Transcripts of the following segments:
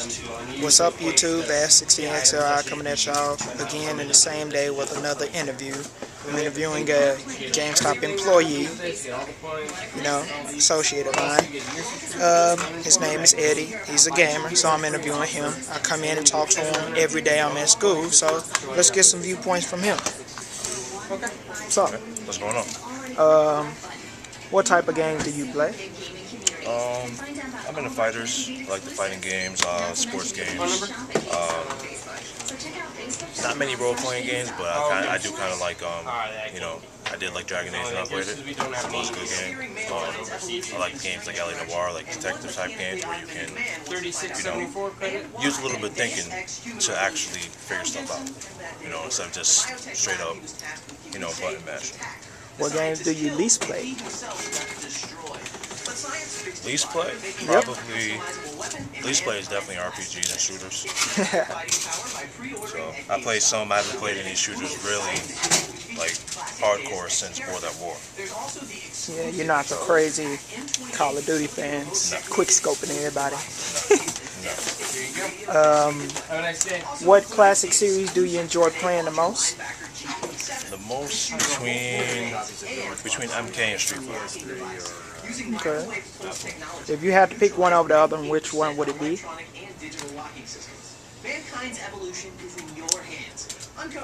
What's up, YouTube? Vash 16XLI coming at y'all again in the same day with another interview. I'm interviewing a GameStop employee, associate of mine. His name is Eddie. He's a gamer, so I'm interviewing him. I come in and talk to him every day I'm at school, so let's get some viewpoints from him. What's up? What's going on? What type of games do you play? I'm into fighters. I like the fighting games, sports games. Not many role-playing games, but I do kind of like, I did like Dragon Age when I played it. It was a good game. I like games like LA Noire, like detective type games where you can, use a little bit of thinking to actually figure stuff out, instead of just straight up, button mashing. What games do you least play? Least play? Probably. Least play is definitely RPGs and shooters. So I play some. I haven't played any shooters really, like hardcore since World at War. Yeah, you're not the crazy Call of Duty fans. No. Quick scoping everybody. No. What classic series do you enjoy playing the most? The most between MK and Street Fighter. Okay. If you had to pick one over the other, which one would it be?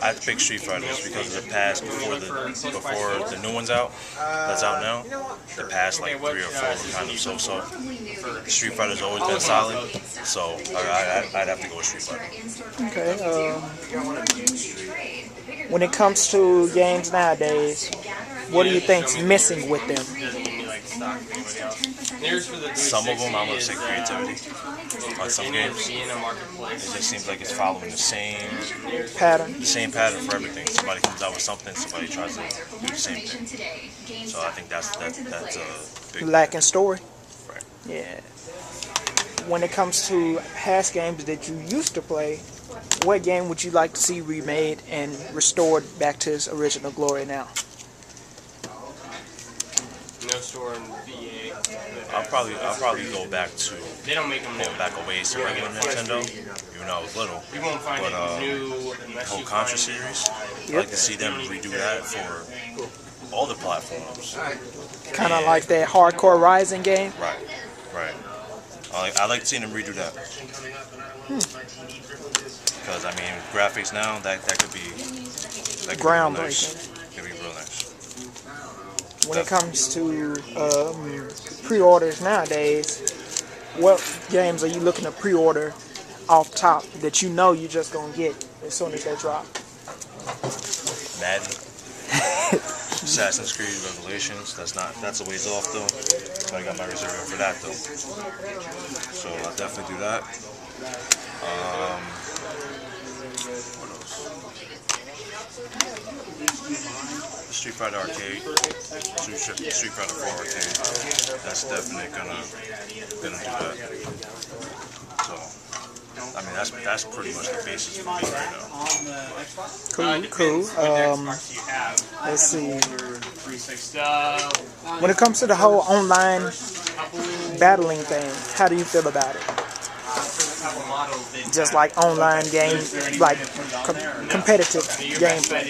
I'd pick Street Fighter just because of the past before the new one's out. That's out now. The past like 3 or 4 were kind of so-so. Street Fighter's always been solid, so I'd have to go with Street Fighter. Okay. When it comes to games nowadays, what do you think's missing with them? Some of them, I'm going to say creativity. Like some games, it just seems like it's following the same pattern. The same pattern for everything. Somebody comes out with something, somebody tries to do the same thing. So I think that's a big lacking story. Right. Yeah. When it comes to past games that you used to play, what game would you like to see remade and restored back to its original glory now? No store in VA. I'll probably go back to a ways to regular Nintendo, even though I was little. You won't find it new the whole Contra series. I'd like to see them redo that for all the platforms. Kind of like that Hardcore Rising game. Right. I like to see them redo that. Because I mean, graphics now that could be groundbreaking. Could be real nice. When it comes to pre-orders nowadays, what games are you looking to pre-order off top that you know you're just gonna get as soon as they drop? Madden, Assassin's Creed Revelations. That's a ways off though. So I got my reserve for that though. So I'll definitely do that. What else? Street Fighter Arcade, Street Fighter 4 Arcade. That's definitely gonna do that. So, I mean, that's pretty much the basis for me right now. Cool. Let's see. When it comes to the whole online battling thing, how do you feel about it? Just like online games, like competitive gameplay.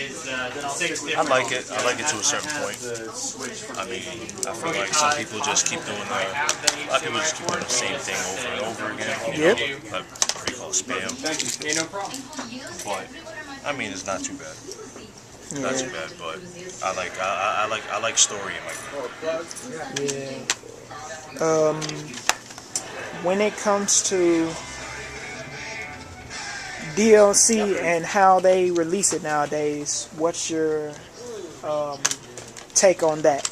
I like it. I like it to a certain point. I mean, I feel like some people just keep doing a lot of people just keep doing the same thing over and over again. Yep. Like what you call spam. But I mean, it's not too bad. Not too bad, but I like story in my game. Yeah. When it comes to DLC and how they release it nowadays, what's your take on that?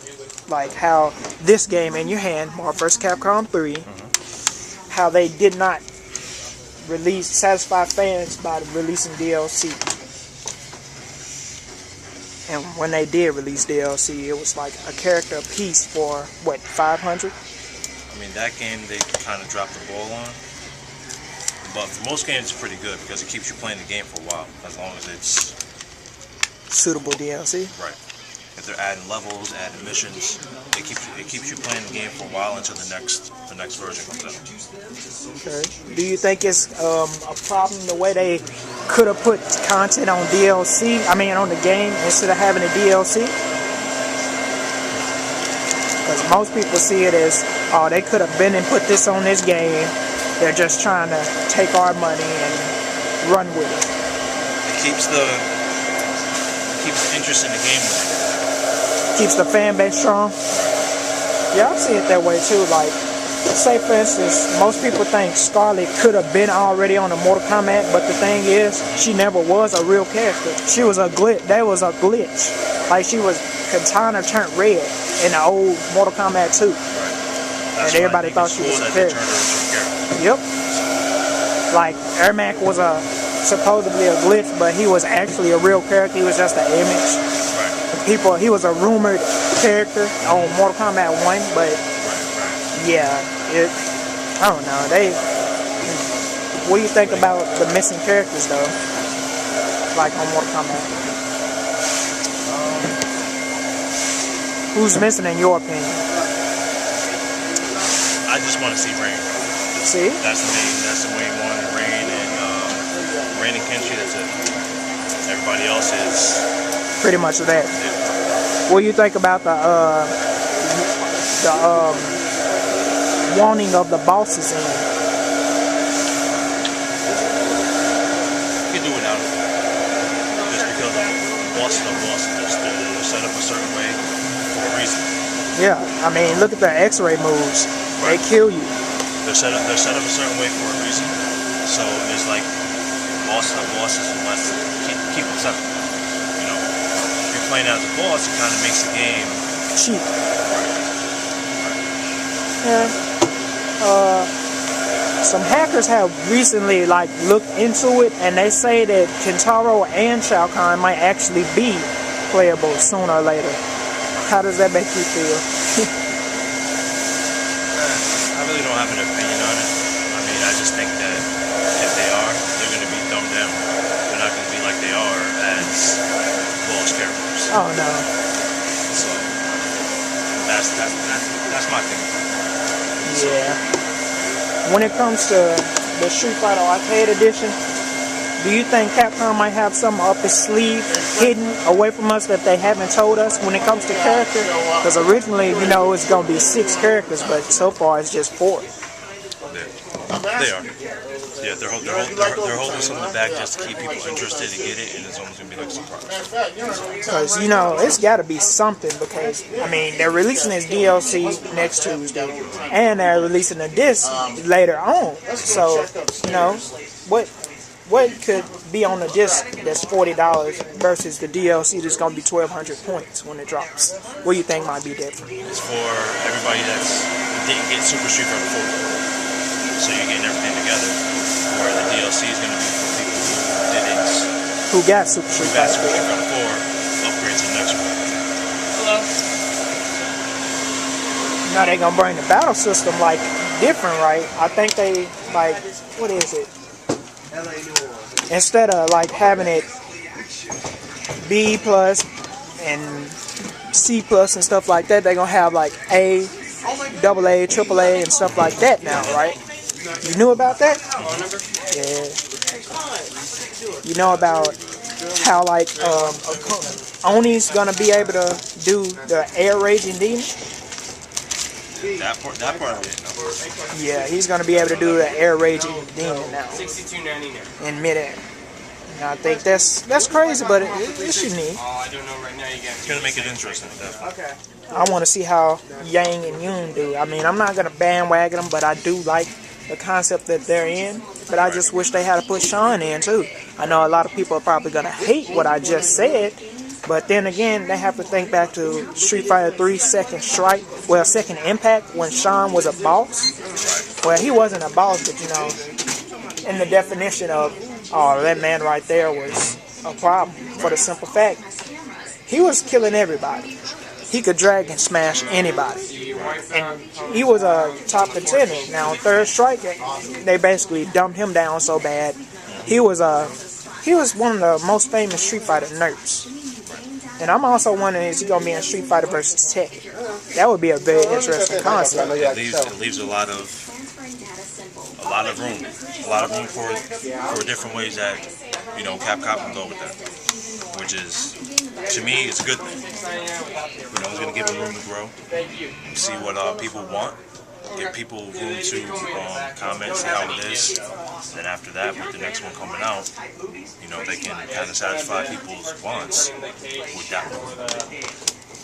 Like how this game in your hand, Marvel vs. Capcom 3, how they did not satisfy fans by releasing DLC. And when they did release DLC, it was like a character piece for, what, 500? I mean, that game they kind of dropped the ball on. But for most games, it's pretty good because it keeps you playing the game for a while, as long as it's suitable DLC. Right. if they're adding levels, adding missions, it keeps you playing the game for a while until the next version comes out. Okay. Do you think it's a problem the way they could have put content on DLC? I mean, on the game instead of having a DLC? Because most people see it as, oh, they could have been and put this on this game. They're just trying to take our money and run with it. It keeps the interest in the game with it. Keeps the fan base strong. Yeah, I see it that way too. Like, say for instance, most people think Scarlet could have been already on the Mortal Kombat, but the thing is, she never was a real character. She was a glitch. That was a glitch. Like, she was Katana turned red in the old Mortal Kombat 2. Right. And everybody thought she was a character. Yep. Like, Ermac was supposedly a glitch, but he was actually a real character. He was just an image. Right. He was a rumored character on Mortal Kombat 1, but yeah, I don't know. What do you think about the missing characters though? Like on Mortal Kombat? Who's missing in your opinion? I just want to see Rain. See? That's the main one. Rain and Kenshi, that's it. Everybody else is pretty much that. Yeah. What do you think about the wanting of the bosses in? You can do without it. Just because the bosses are bosses. They're set up a certain way for a reason. Yeah, I mean, look at the X-ray moves. Right. They kill you. They're set up a certain way for a reason. So it's like bosses are bosses, and let's keep them separate. You know, if you're playing as a boss, it kind of makes the game cheap. Right. Yeah. Some hackers have recently looked into it, and they say that Kentaro and Shao Kahn might actually be playable sooner or later. How does that make you feel? I really don't have an opinion on it. I mean, I just think that if they are, they're going to be dumbed down. They're not going to be like they are as boss characters. Oh no. So that's my thing. Yeah. When it comes to the Street Fighter Arcade Edition, do you think Capcom might have something up its sleeve, hidden away from us that they haven't told us when it comes to character? Because originally, you know, it's going to be 6 characters, but so far it's just 4. They are. Yeah, they're holding some in the back just to keep people interested to get it, and it's almost going to be like a surprise. Because, you know, it's got to be something, because, I mean, they're releasing this DLC next Tuesday, and they're releasing a disc later on. So, you know, what could be on the disc that's $40 versus the DLC that's going to be 1,200 points when it drops? What do you think might be different? It's for everybody that didn't get Super Street Fighter 4. So you're getting everything together. Where the DLC is going to be for people who didn't. Who got Super Street Fighter 4. Upgrade to the next one. Hello. Now they're going to bring the battle system different, right? I think they what is it? Instead of having it B plus and C plus and stuff like that, they're gonna have A, double A, triple A, and stuff like that now, right? You knew about that? Yeah. You know about how Oni's gonna be able to do the air raging demon? That part I didn't know. Yeah, he's gonna be able to do the air raging demon now. $62.99 in midair. And I think that's crazy, but it's unique. I don't know right now. It's gonna make it interesting. Definitely. Okay. I want to see how Yang and Yoon do. I mean, I'm not gonna bandwagon them, but I do like the concept that they're in. But I just wish they had to put Sean in too. I know a lot of people are probably gonna hate what I just said. But then again, they have to think back to Street Fighter 3 Second Strike, Second Impact, when Sean was a boss. Well, he wasn't a boss, but you know, in the definition of, oh, that man right there was a problem. For the simple fact, he was killing everybody. He could drag and smash anybody. And he was a top contender. Now, on Third Strike, they basically dumbed him down so bad. He was one of the most famous Street Fighter nerds. And I'm also wondering, is he going to be in Street Fighter versus Tekken? That would be a very interesting concept. It leaves a lot of room for different ways that Capcom can go with that, which is, to me, it's a good thing. It's going to give them room to grow, see what people want, give people room to comment, see how it is. Then after that, with the next one coming out, they can kind of satisfy people's wants with that one.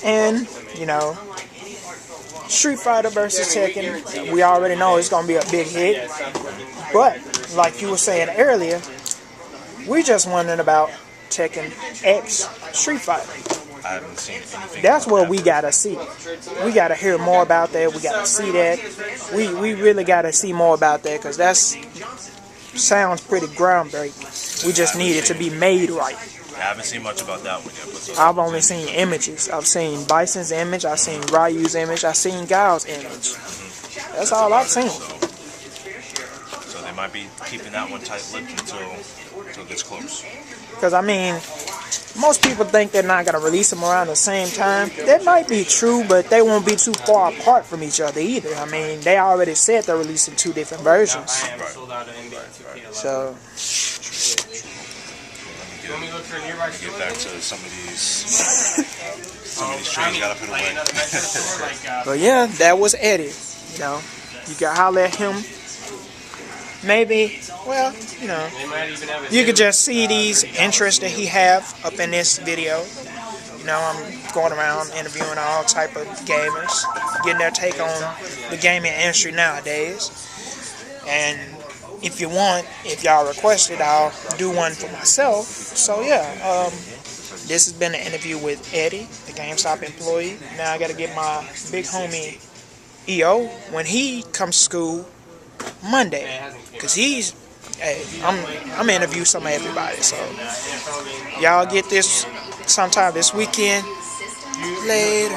And, Street Fighter versus Tekken, we already know it's going to be a big hit. But, like you were saying earlier, we just wondering about Tekken X Street Fighter. I haven't seen anything. That's what we gotta see. We gotta hear more about that. We gotta see that. We really gotta see more about that, because that sounds pretty groundbreaking. We just need it to be made right. I haven't seen much about that one yet. I've only seen images. I've seen Bison's image. I've seen Ryu's image. I've seen Gao's image. That's all I've seen. So they might be keeping that one tight-lipped until it gets close. Because, I mean, most people think they're not going to release them around the same time. That might be true, but they won't be too far apart from each other either. I mean, they already said they're releasing 2 different versions. So, get back to some of these trains you gotta put away. But yeah, that was Eddie. You can holler at him. Maybe, well, you could just see these interests that he have up in this video. I'm going around interviewing all type of gamers, getting their take on the gaming industry nowadays. And if y'all request it, I'll do one for myself. So yeah, this has been an interview with Eddie, the GameStop employee. Now I gotta get my big homie EO when he comes to school Monday, because I'm interview some of everybody. So y'all get this sometime this weekend. Later.